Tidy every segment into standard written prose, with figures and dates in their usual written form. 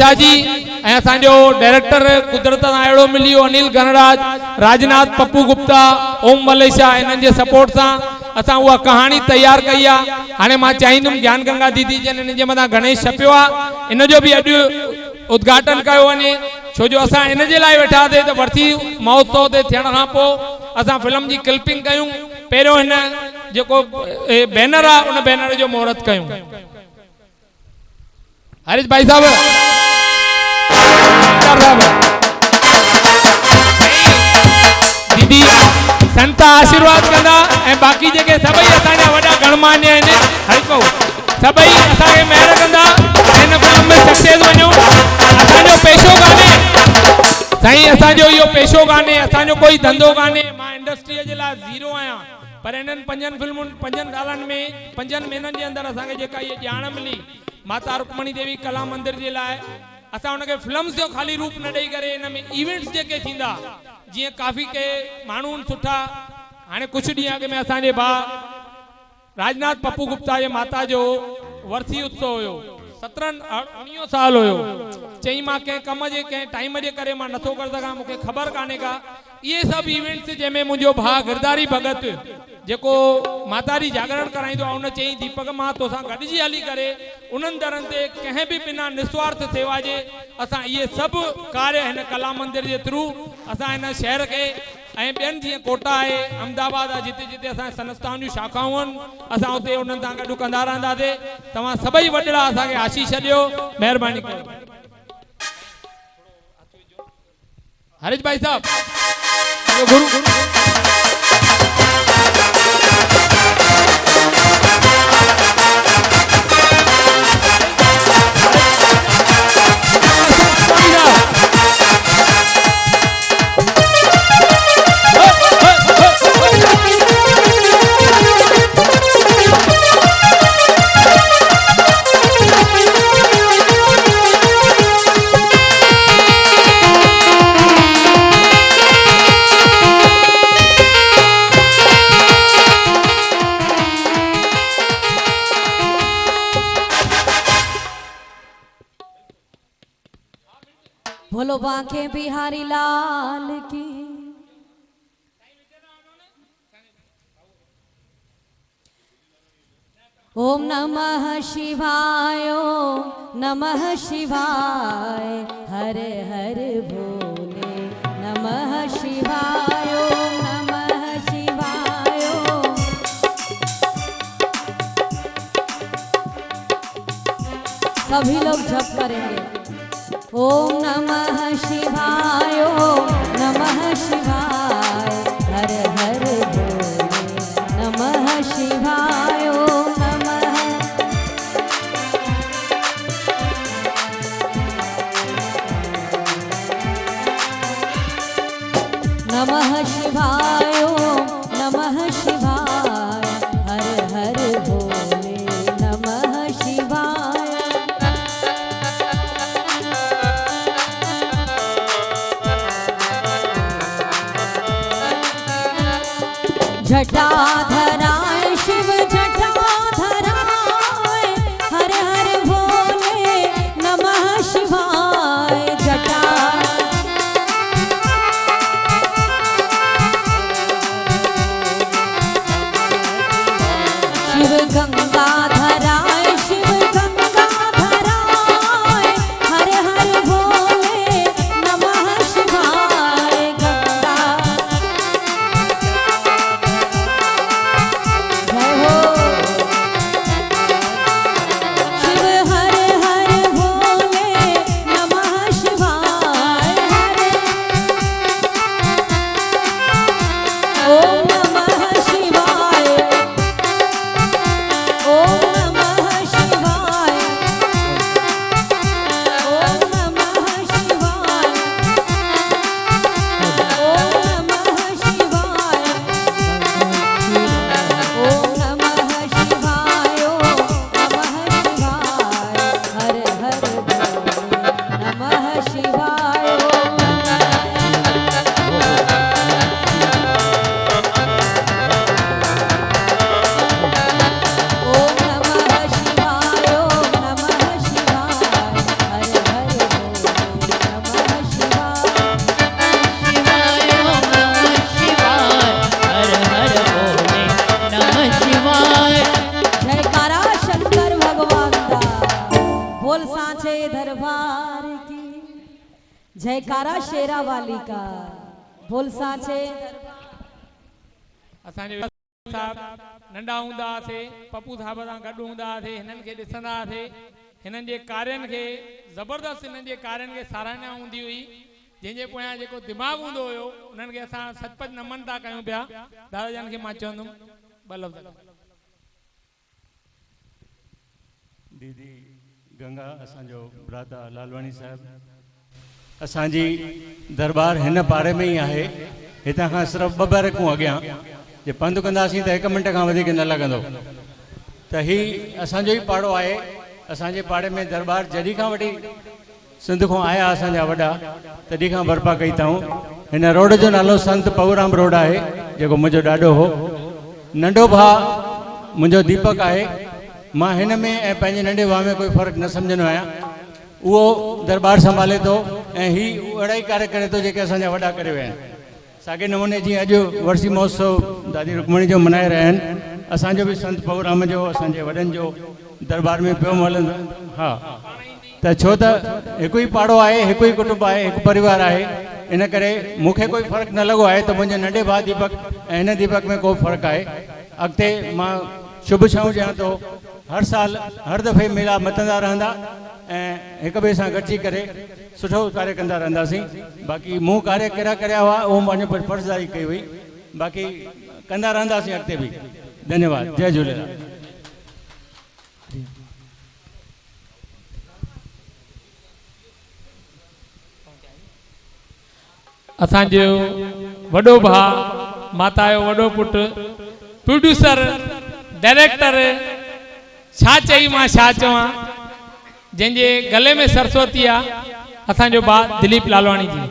Malaysia जी असांजो director कुदरत सां अहिड़ो मिलियो अनिल गणराज, राजनाथ पप्पू गुप्ता, ओम मलेशिया, इन्हनि जे सपोर्ट सां असां उहा कहानी तैयार कई आहे। हाणे मां चाहींदुमि ज्ञान गंगा दीदी जन इन जे मथां गणेश छपियो आहे, इन जो बि अॼु उद्घाटन कयो वञे, छो जो असां इन जे लाइ वेठा थिए त वरसी महोत्सव ते थियण खां पोइ असां फिल्म जी क्लिपिंग कयूं, पहिरियों हिन जेको बैनर आहे उन बैनर जो मुहूर्त कयूं। हरीश भाई साहब दीदी संत आशीर्वाद कंदा ऐं बाक़ी जेके सभई असांजा वॾा गणमान्य आहिनि हरि भाऊ सभई असांखे महिर कंदा हिन फिल्म में सक्सेस वञो। असांजो पेशो कान्हे साईं, असांजो इहो पेशो कान्हे, असांजो कोई धंधो कान्हे। मां इंडस्ट्रीअ जे लाइ ज़ीरो आहियां, पर इन्हनि 5 फिल्मुनि 5 सालनि में 5 महीननि जे अंदरि असांखे जेका इहा ॼाण मिली माता रुक्मणी देवी कला मंदिर जे लाइ, असां उनखे फिल्म्स जो ख़ाली रूप न ॾेई करे इन में इवेंट्स जेके थींदा जीअं काफ़ी के माण्हू सुठा। हाणे कुझु ॾींहं अॻु में असांजे भाउ राजनाथ पप्पू गुप्ता जे माता जो वर्सी उत्सव हुयो, 17-19 साल हुयो। चई मां कंहिं कम जे कंहिं टाइम जे करे मां नथो करे सघां, मूंखे ख़बर कान्हे का इहे सभु इवेंट्स जंहिंमें मुंहिंजो भाउ गिरधारी भगत जेको माता जी जागरण कराईंदो आहे, उन चई दीपक मां तोसां गॾिजी हली करे उन्हनि दरनि ते कंहिं बि बिना निस्वार्थ सेवा जे असां इहे सभु कार्य हिन कला मंदिर जे थ्रू असां हिन शहर खे ऐं ॿियनि जीअं कोटा आहे, अहमदाबाद आहे, जिते जिते असांजे संस्थाउनि जूं शाखाऊं आहिनि, असां उते उन्हनि सां गॾु कंदा रहंदासीं। तव्हां सभई वॾड़ा असांखे आशीष ॾियो, महिरबानी कयो। हरीश भाई साहब गुरु बोलो बांके बिहारी लाल की। ओम नमः शिवाय, ओम नमः शिवाय, हर हर भोले नमः शिवाय, ओम नमः शिवाय। सभी लोग जप करेंगे। ओम नमः शिवाय, ओम नमः शिवाय, हर हर भोले नमः शिवाय, ओम नमः शिवाय, ओम नमः शिवाय, हर हर भोले नमः शिवाय। जटाधराय शिव जटाधराय, हर हर भोले नमः शिवाय। शिव गंगाधराय शिव गंगाधराय, हर हर भोले नमः शिवाय। दरबार की। जयकारा शेरा वाली का। बोल साचे असांजे साहब नंढा हूंदा हुआसीं, पप्पू साहब सां गॾु हूंदा हुआसीं, हिननि खे ॾिसंदा हुआसीं। हिननि जे कार्यनि खे ज़बरदस्त, हिननि जे कार्यनि खे साराहना हूंदी हुई। जंहिंजे पोयां जेको दिमाग़ हूंदो हुयो उन्हनि खे असां सचपच नमन था कयूं पिया। दादा जन खे मां चवंदुमि ॿ लफ़्ज़। दीदी गंगा असांजो भ्राता लालवाणी साहब, असांजी दरबार हिन पारे में ई आहे। हितां खां सिर्फ़ु 2 बैरकूं अॻियां जे पंधु कंदासीं त 1 मिंट खां वधीक न लॻंदो। त ही असांजो ई पाड़ो आहे। असांजे पाड़े में दरबार जॾहिं खां वठी सिंध खां आया असांजा वॾा, तॾहिं खां बर्पा कई अथऊं। हिन रोड जो नालो संत पऊराम रोड आहे, जेको मुंहिंजो ॾाढो हो। नंढो भाउ मुंहिंजो दीपक आहे। मां हिन में ऐं पंहिंजे नंढे भाउ में कोई फ़र्क़ु न सम्झंदो आहियां। उहो दरबार संभाले थो ऐं ही अहिड़ा ई कार्य करे थो जेके असांजा वॾा करे विया आहिनि। साॻे नमूने जीअं अॼु वर्सी महोत्सव दादी रुक्मणी जो मनाए रहिया आहिनि, असांजो बि संत पऊराम जो असांजे वॾनि जो दरबार में पियो हलंदो। हा, त छो त हिकु ई पाड़ो आहे, हिकु ई कुटुंब आहे, हिकु परिवार आहे। इन करे मूंखे कोई फ़र्क़ु न लॻो आहे त मुंहिंजे नंढे भाउ दीपक ऐं हिन दीपक में को फ़र्क़ु आहे। अॻिते मां शुभ छऊं ॾियां थो, हर साल हर दफ़े मेला मचंदा रहंदा ऐं हिक ॿिए सां गॾिजी करे सुठो कार्य कंदा रहंदासीं। बाक़ी मूं कार्य कहिड़ा करिया हुआ उहो पंहिंजो फ़र्ज़दारी कई हुई, बाक़ी कंदा रहंदासीं अॻिते बि। धन्यवाद, जय झूलेलाल। असांजो वॾो भाउ, माता जो वॾो पुटु, प्रोड्यूसर, डायरेक्टर, छा चई मां छा चवां, जंहिंजे गले में सरस्वती आहे, असांजो भाउ दिलीप लालवाणी जी।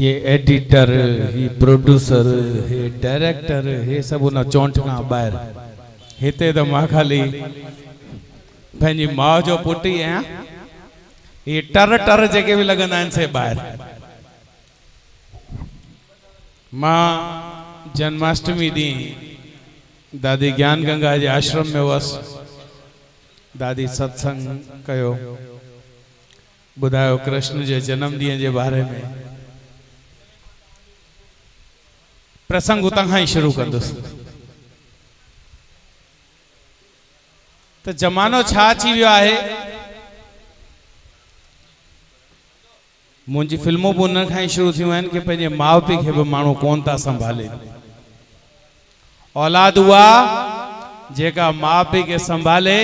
ये एडिटर, ही प्रोड्यूसर, हे डायरेक्टर, हे सब उन चोंट खां ॿाहिरि। हिते त मां ख़ाली पंहिंजी माउ जो पुटु ई आहियां। ये टर टर जेके बि लॻंदा आहिनि से ॿाहिरि। मां जन्माष्टमी ॾींहुं दादी ज्ञान गंगा जे आश्रम में हुअसि। दादी सत्संग कयो, ॿुधायो कृष्ण जे जन्म ॾींहं जे बारे में। प्रसंग उतां खां ई शुरू कंदुसि। त ज़मानो छा अची वियो आहे। मुंहिंजी फिल्मूं बि उन खां ई शुरू थियूं आहिनि कि पंहिंजे माउ पीउ खे बि माण्हू कोन था संभाले। औलाद उहा जेका माउ पीउ खे संभाले,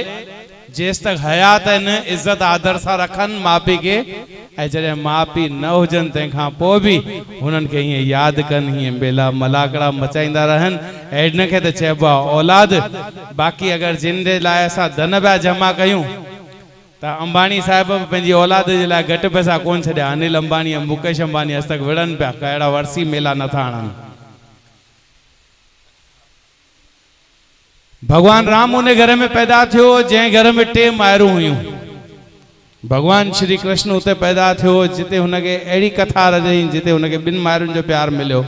जेसि तक हयात आहिनि इज़त आदर सां रखनि माउ पीउ खे, ऐं जॾहिं माउ पीउ न हुजनि तंहिंखां पोइ बि हुननि खे हीअं यादि कनि, हीअं बेला मलाकड़ा मचाईंदा रहनि। ऐं हिन खे त चइबो आहे औलाद। बाक़ी अगरि जिन जे लाइ असां धन पिया जमा कयूं त अंबानी साहिब बि पंहिंजी औलाद जे लाइ घटि पैसा कोन छॾिया। अनिल अंबानी ऐं मुकेश अंबानी अॼु तक विढ़नि पिया, कहिड़ा वर्सी मेला नथा आणनि। भगवान राम उन घर में पैदा थियो जंहिं घर में 3 मायरूं हुयूं। भगवान श्री कृष्ण उते पैदा थियो जिते हुनखे अहिड़ी कथा रचई जिते हुनखे 2 मायरुनि जो प्यार मिलियो।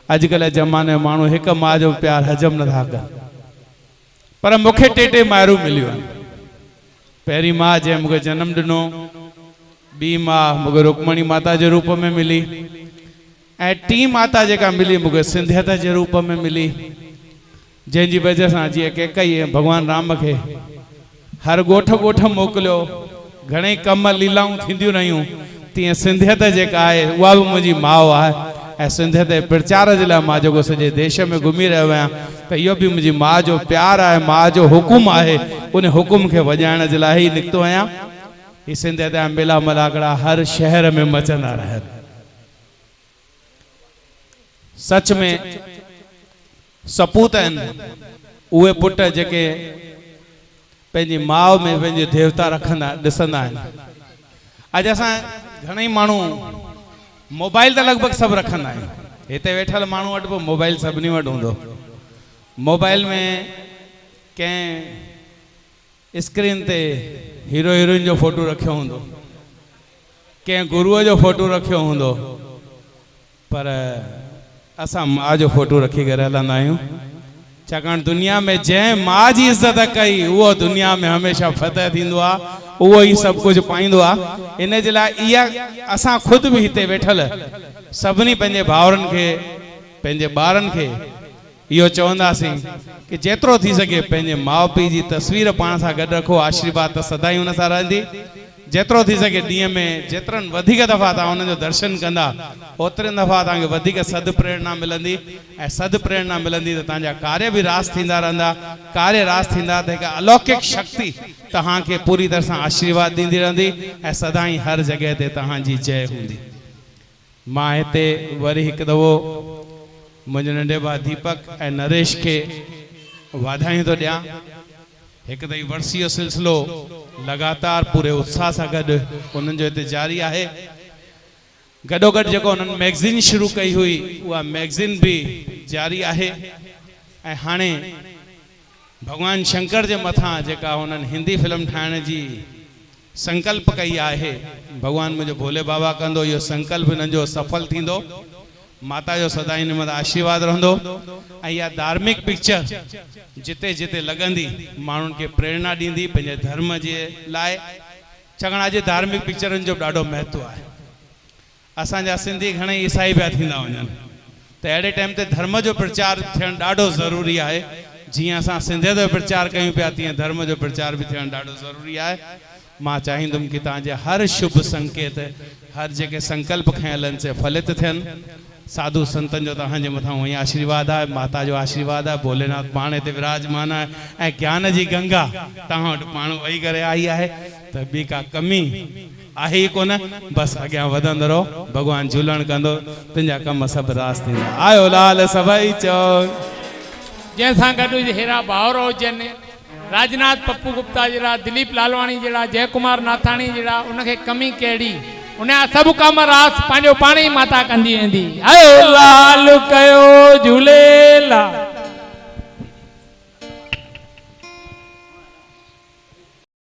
अॼुकल्ह ज़माने में माण्हू हिक माउ जो प्यार हजम नथा कनि, पर मूंखे 3 मायरूं मिलियूं आहिनि। पहिरीं माउ जंहिं मूंखे जनमु ॾिनो, ॿी माउ मूंखे रुक्मणी माता जे रूप में मिली, ऐं 3 माता जेका मिली मूंखे सिंधियत जे रूप में मिली। जंहिंजी वजह सां जीअं कैकई भगवान राम खे हर ॻोठ ॻोठ मोकिलियो, घणेई कम लीलाऊं थींदियूं रहियूं, तीअं सिंधियत जेका आहे उहा बि मुंहिंजी माउ आहे। ऐं सिंधियत जे प्रचार जे लाइ मां जेको सॼे देश में घुमी रहियो आहियां, त इहो बि मुंहिंजी माउ जो प्यारु आहे, माउ जो हुकुम आहे। उन हुकुम खे वॼाइण जे लाइ ई निकितो आहियां। हीअ सिंधियत जा मेला मलाकड़ा हर शहर में मचंदा रहनि। सच में सपूत आहिनि उहे पुट जेके पंहिंजी माउ में पंहिंजे देवता रखंदा ॾिसंदा आहिनि। अॼु असां घणेई माण्हू मोबाइल त लॻभॻि सभु रखंदा आहियूं। हिते वेठल माण्हू वटि बि मोबाइल सभिनी वटि हूंदो। मोबाइल में कंहिं स्क्रीन ते हीरो हीरोइन जो फोटो रखियो हूंदो, कंहिं गुरूअ जो फोटो रखियो हूंदो, पर असां माउ जो फोटो रखी करे हलंदा आहियूं। छाकाणि दुनिया में जंहिं मां जी इज़त कई उहो दुनिया में हमेशह फतह थींदो आहे, उहो ई सभु कुझु पाईंदो आहे। इन जे लाइ इहा असां ख़ुदि बि हिते वेठल सभिनी पंहिंजे भाउरनि खे पंहिंजे ॿारनि खे इहो चवंदासीं कि जेतिरो थी सघे पंहिंजे माउ पीउ जी तस्वीर पाण सां गॾु रखो, आशीर्वाद त सदाई हुन सां रहंदी। जेतिरो थी सघे ॾींहं में जेतिरनि वधीक दफ़ा तव्हां हुनजो दर्शन कंदा ओतिरनि दफ़ा तव्हांखे वधीक सदप्रेरणा मिलंदी, ऐं सदप्रेरणा मिलंदी त तव्हांजा कार्य बि रास थींदा रहंदा। कार्य रास थींदा त हिकु अलौकिक शक्ति तव्हांखे पूरी तरह सां आशीर्वाद ॾींदी रहंदी ऐं सदाई हर जॻह ते तव्हांजी जय हूंदी। मां हिते वरी हिकु दफ़ो मुंहिंजे नंढे भाउ दीपक ऐं नरेश खे वाधायूं थो ॾियां। हिकु त वर्सी जो सिलसिलो लगातार पूरे उत्साह सां गॾु उन्हनि जो हिते जारी आहे। गॾोगॾु जेको उन्हनि मैगज़ीन शुरू कई हुई उहा मैगज़ीन बि जारी आहे। ऐं हाणे भॻवान शंकर जे मथां जेका उन्हनि हिंदी फिल्म ठाहिण जी संकल्प कई आहे, भॻवान मुंहिंजो भोले बाबा कंदो इहो संकल्प हिननि जो सफल थींदो। माता जो सदाई हिन मथां आशीर्वाद रहंदो। ऐं इहा धार्मिक पिक्चर जिते जिते लॻंदी माण्हुनि खे प्रेरणा ॾींदी पंहिंजे धर्म जे लाइ। छाकाणि अॼु धार्मिक पिक्चरुनि जो ॾाढो महत्व आहे। असांजा सिंधी घणेई ईसाई पिया थींदा वञनि, त अहिड़े टाइम ते धर्म जो प्रचार थियणु ॾाढो ज़रूरी आहे। जीअं असां सिंधियत जो प्रचार कयूं पिया तीअं धर्म जो प्रचार बि थियणु ॾाढो ज़रूरी आहे। मां चाहींदुमि कि तव्हांजे हर शुभ संकेत, हर जेके संकल्प खयल आहिनि से फलित थियनि। साधु संतन जो तव्हांजे मथां उहो ई आशीर्वाद आहे, माता जो आशीर्वाद आहे, भोलेनाथ पाण हिते विराजमान आहे ऐं ज्ञान जी गंगा तव्हां वटि पाण वही करे आई आहे। त ॿी का कमी आहे ई कोन, बसि अॻियां वधंदो रहो, भॻवानु झूलण कंदो, तुंहिंजा कम सभु रास थींदा। आयो लाल सभई चओ। जंहिंसां गॾु हेड़ा भाउर हुजनि, राजनाथ पप्पू गुप्ता जहिड़ा, दिलीप लालवाणी जहिड़ा, जय कुमार नाथाणी जहिड़ा, उनखे कमी कहिड़ी, उनजा सभु कम रास पंहिंजो पाण ई माता कंदी वेंदी। आयो लाल कयो झूलेलाल।